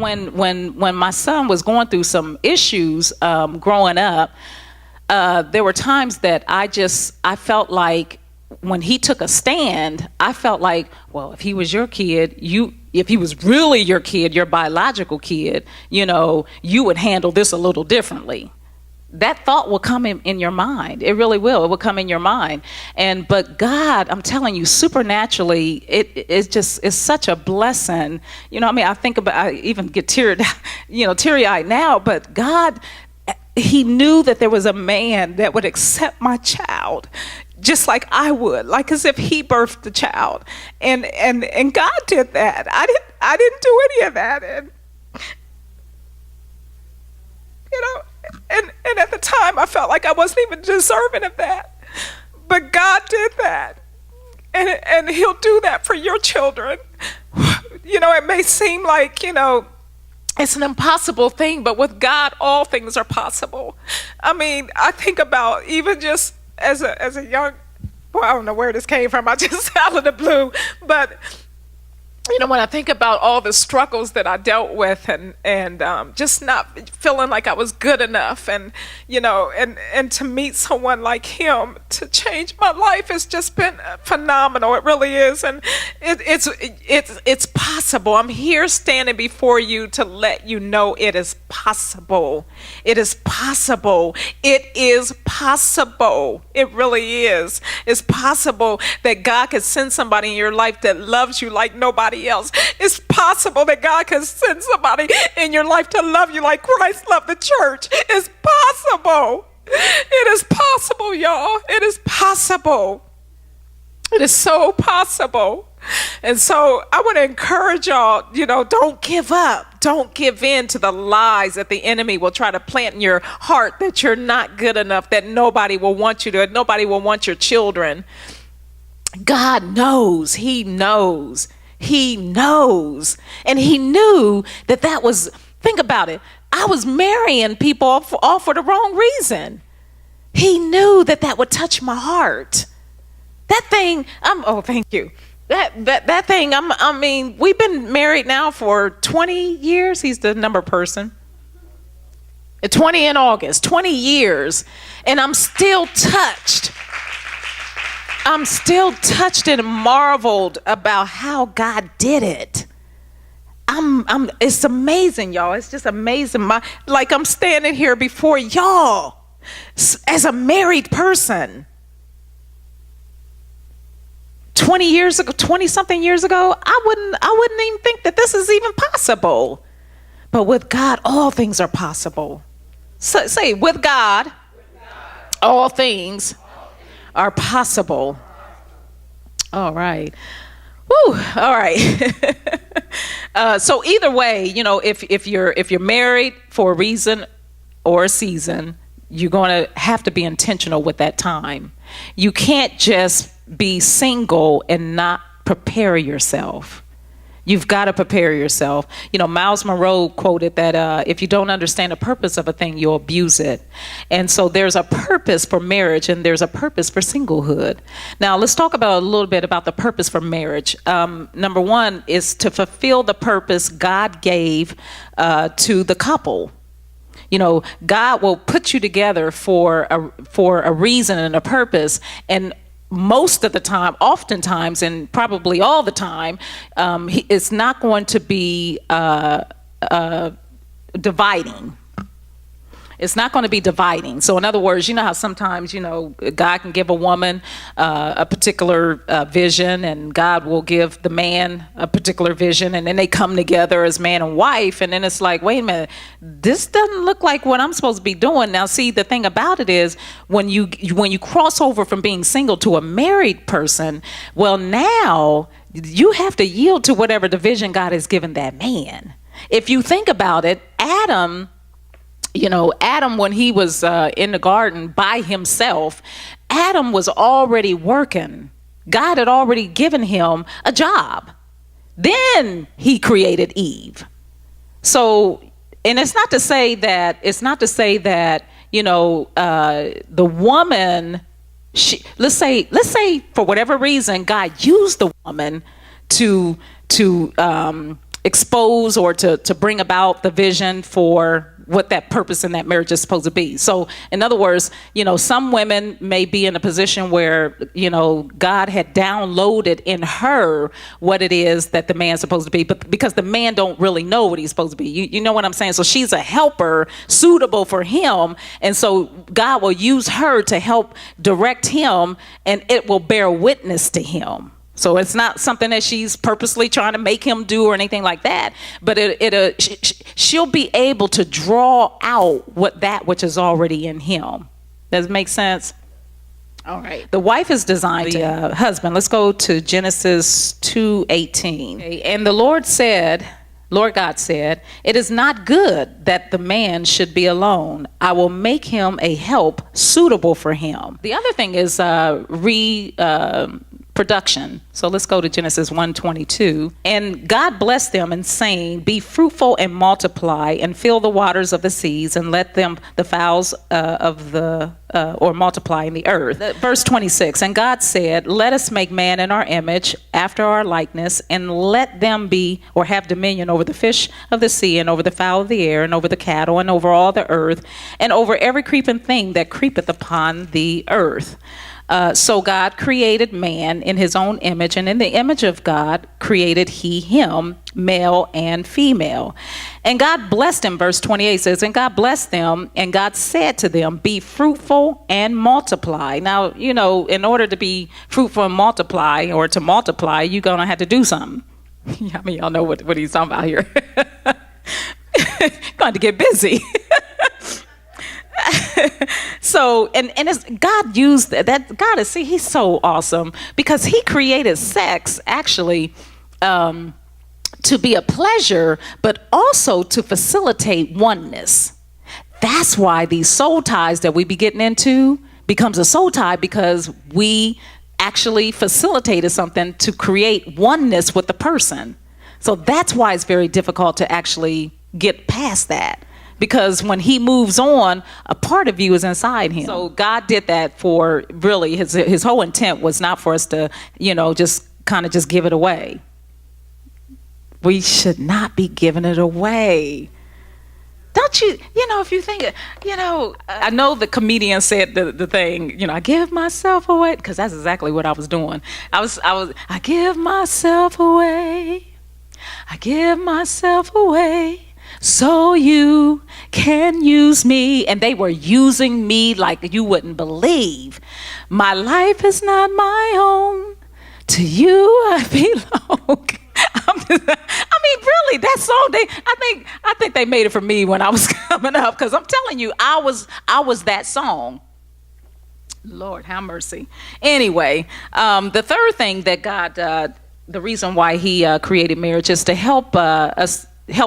when my son was going through some issues growing up, there were times that I felt like when he took a stand, I felt like, well, if he was your kid, if he was really your kid, your biological kid, you would handle this a little differently. That thought will come in your mind. It really will. It will come in your mind. But God, I'm telling you, supernaturally, it's such a blessing. I think about, I even get teary-eyed now, but God, he knew that there was a man that would accept my child just like I would, like as if he birthed the child. And God did that. I didn't do any of that. And at the time I felt like I wasn't even deserving of that. But God did that. And he'll do that for your children. It may seem like, it's an impossible thing, but with God, all things are possible. I think about even just as a young, well, I don't know where this came from. I just out of the blue, but when I think about all the struggles that I dealt with and just not feeling like I was good enough, and to meet someone like him to change my life has just been phenomenal. It really is. And it's possible. I'm here standing before you to let you know it is possible. It is possible. It is possible. It really is. It's possible that God could send somebody in your life that loves you like nobody else. It's possible that God can send somebody in your life to love you like Christ loved the church. It's possible. It is possible, y'all. It is possible. It is so possible. And so I want to encourage y'all, don't give up. Don't give in to the lies that the enemy will try to plant in your heart that you're not good enough, that nobody will want you to, nobody will want your children. God knows. He knows. He knows. And he knew that was, think about it. I was marrying people all for the wrong reason. He knew that would touch my heart. That thing, thank you. That thing, we've been married now for 20 years. He's the number person. 20 in August, 20 years. And I'm still touched. I'm still touched and marveled about how God did it. It's amazing, y'all. It's just amazing. I'm standing here before y'all as a married person. 20 something years ago, I wouldn't even think that this is even possible. But with God, all things are possible. So, say, with God, all things are possible. All right. Woo. All right. So either way, if you're married for a reason or a season, you're going to have to be intentional with that time. You can't just be single and not prepare yourself. You've got to prepare yourself. Miles Monroe quoted that if you don't understand the purpose of a thing, you'll abuse it. And so there's a purpose for marriage and there's a purpose for singlehood. Now, let's talk about a little bit about the purpose for marriage. Number one is to fulfill the purpose God gave to the couple. God will put you together for a reason and a purpose, and most of the time, oftentimes, and probably all the time, it's not going to be dividing. It's not going to be dividing. So in other words, how sometimes, God can give a woman a particular vision, and God will give the man a particular vision, and then they come together as man and wife, and then it's like, wait a minute, this doesn't look like what I'm supposed to be doing. Now, see, the thing about it is when you cross over from being single to a married person, well, now you have to yield to whatever the vision God has given that man. If you think about it, Adam, when he was in the garden by himself, Adam was already working. God had already given him a job. Then he created Eve. So, and it's not to say that, the woman, let's say for whatever reason, God used the woman to expose or to bring about the vision for what that purpose in that marriage is supposed to be. So in other words, some women may be in a position where, God had downloaded in her what it is that the man's supposed to be, but because the man don't really know what he's supposed to be. You know what I'm saying? So she's a helper suitable for him. And so God will use her to help direct him, and it will bear witness to him. So it's not something that she's purposely trying to make him do or anything like that, but she'll be able to draw out that which is already in him. Does it make sense? All right. The wife is designed to husband. Let's go to Genesis 2:18. Okay. And the Lord God said, "It is not good that the man should be alone. I will make him a help suitable for him." The other thing is production. So let's go to Genesis 1:22. And God blessed them in saying, "Be fruitful and multiply, and fill the waters of the seas, and let them the fowls or multiply in the earth." Verse 26. And God said, "Let us make man in our image, after our likeness, and let them be or have dominion over the fish of the sea, and over the fowl of the air, and over the cattle, and over all the earth, and over every creeping thing that creepeth upon the earth." So God created man in his own image, and in the image of God created he him, male and female. And God blessed him, verse 28 says, and God blessed them, and God said to them, "Be fruitful and multiply." Now, in order to be fruitful and multiply, or to multiply, you're going to have to do something. I mean, y'all know what he's talking about here. Going to get busy. So, and it's, God used that. God is, he's so awesome, because he created sex actually to be a pleasure, but also to facilitate oneness. That's why these soul ties that we be getting into becomes a soul tie, because we actually facilitated something to create oneness with the person. So that's why it's very difficult to actually get past that. Because when he moves on, a part of you is inside him. So God did that for, really, his whole intent was not for us to, just give it away. We should not be giving it away. Don't you, if you think, I know the comedian said the thing, I give myself away, because that's exactly what I was doing. I give myself away. I give myself away, so you can use me. And they were using me like you wouldn't believe. My life is not my own. To you I belong. Really, that song, I think they made it for me when I was coming up, because I'm telling you, I was that song. Lord have mercy. Anyway, the third thing that God, the reason why he created marriage is to help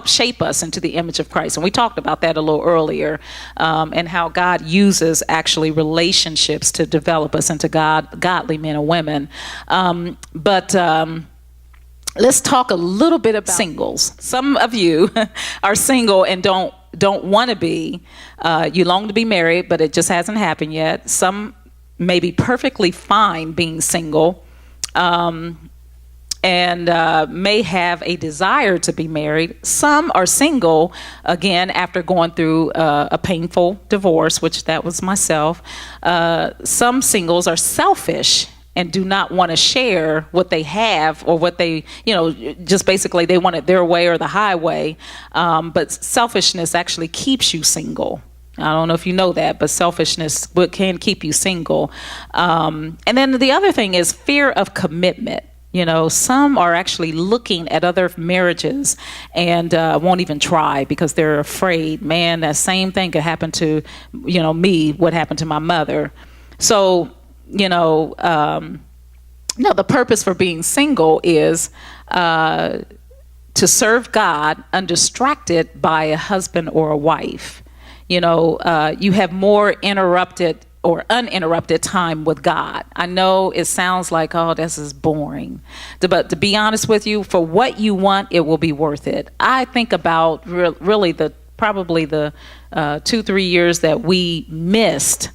shape us into the image of Christ. And we talked about that a little earlier, and how God uses actually relationships to develop us into godly men and women. Let's talk a little bit about singles. Some of you are single and don't want to be. You long to be married, but it just hasn't happened yet. Some may be perfectly fine being single, and may have a desire to be married. Some are single, again, after going through a painful divorce, which that was myself. Some singles are selfish and do not want to share what they have, or what they, just basically they want it their way or the highway. But selfishness actually keeps you single. I don't know if you know that, but selfishness can keep you single. And then the other thing is fear of commitment. Some are actually looking at other marriages and won't even try because they're afraid. Man, that same thing could happen to, me, what happened to my mother. So, the purpose for being single is to serve God undistracted by a husband or a wife. You have more uninterrupted time with God. I know it sounds like, oh, this is boring. But to be honest with you, for what you want, it will be worth it. I think about really probably the 2-3 years that we missed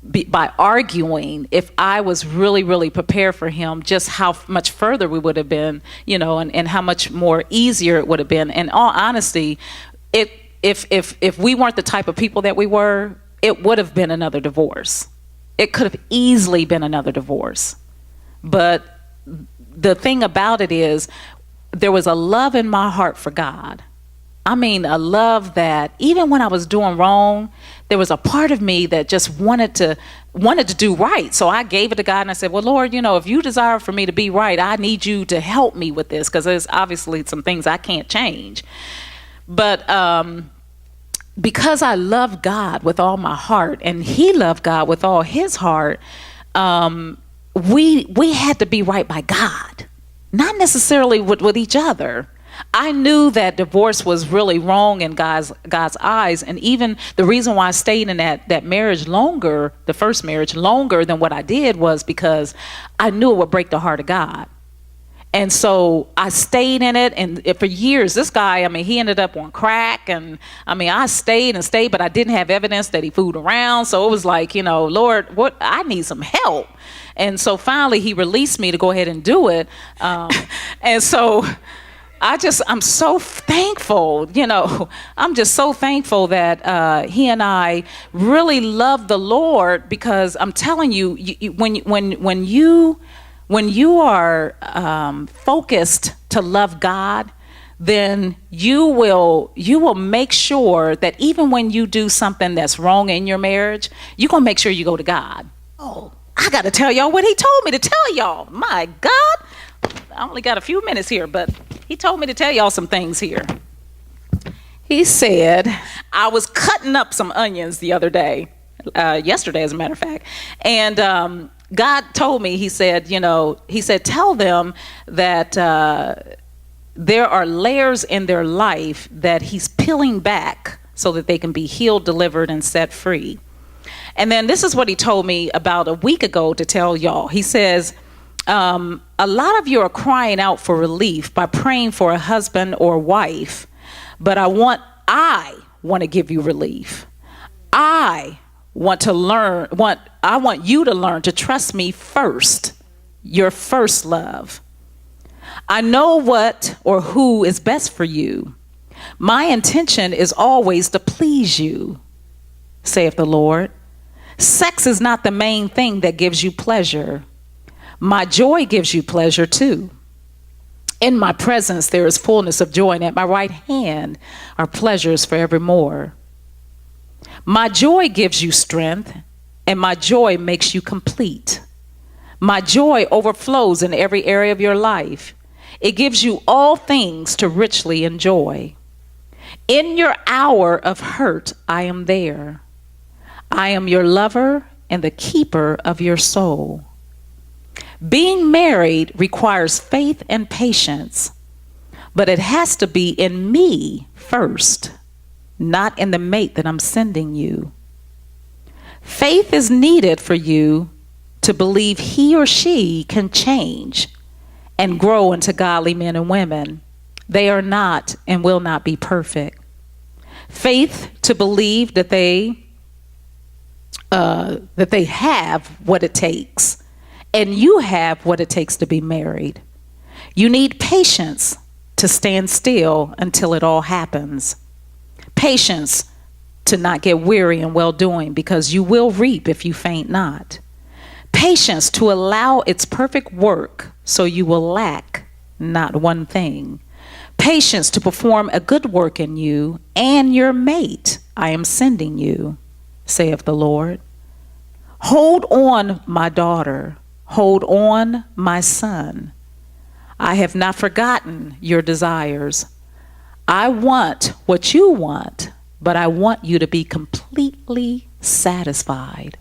by arguing, if I was really, really prepared for him, just how much further we would have been, and how much more easier it would have been. In all honesty, if we weren't the type of people that we were, it would have been another divorce. It could have easily been another divorce. But the thing about it is, there was a love in my heart for God. I mean, a love that even when I was doing wrong, there was a part of me that just wanted to do right. So I gave it to God and I said, well, Lord, if you desire for me to be right, I need you to help me with this, because there's obviously some things I can't change. But because I love God with all my heart and he loved God with all his heart, we had to be right by God, not necessarily with each other. I knew that divorce was really wrong in God's eyes. And even the reason why I stayed in that marriage longer, the first marriage, longer than what I did, was because I knew it would break the heart of God. And so I stayed in it, and for years, this guy, he ended up on crack, and I stayed, but I didn't have evidence that he fooled around. So it was like, Lord, I need some help. And so finally he released me to go ahead and do it. And so I'm so thankful, I'm just so thankful that he and I really love the Lord, because I'm telling you, when you are focused to love God, then you will make sure that even when you do something that's wrong in your marriage, you're going to make sure you go to God. Oh, I got to tell y'all what he told me to tell y'all. My God. I only got a few minutes here, but he told me to tell y'all some things here. He said, I was cutting up some onions the other day, yesterday as a matter of fact, and God told me, he said, tell them that there are layers in their life that he's peeling back so that they can be healed, delivered, and set free. And then this is what he told me about a week ago to tell y'all. He says, a lot of you are crying out for relief by praying for a husband or wife, but I want to give you relief. I want you to learn to trust me first, your first love. I know what or who is best for you. My intention is always to please you, saith the Lord. Sex is not the main thing that gives you pleasure. My joy gives you pleasure too. In my presence there is fullness of joy, and at my right hand are pleasures forevermore. My joy gives you strength, and my joy makes you complete. My joy overflows in every area of your life. It gives you all things to richly enjoy. In your hour of hurt, I am there. I am your lover and the keeper of your soul. Being married requires faith and patience, but it has to be in me first, not in the mate that I'm sending you. Faith is needed for you to believe he or she can change and grow into godly men and women. They are not and will not be perfect. Faith to believe that they have what it takes, and you have what it takes to be married. You need patience to stand still until it all happens. Patience to not get weary in well-doing, because you will reap if you faint not. Patience to allow its perfect work so you will lack not one thing. Patience to perform a good work in you and your mate I am sending you, saith the Lord. Hold on, my daughter. Hold on, my son. I have not forgotten your desires. I want what you want, but I want you to be completely satisfied.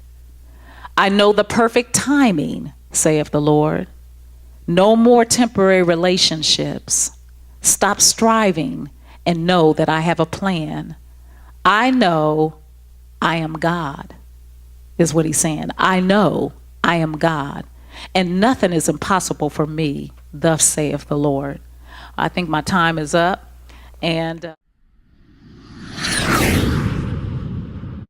I know the perfect timing, saith the Lord. No more temporary relationships. Stop striving and know that I have a plan. I know I am God, is what he's saying. I know I am God, and nothing is impossible for me, thus saith the Lord. I think my time is up, and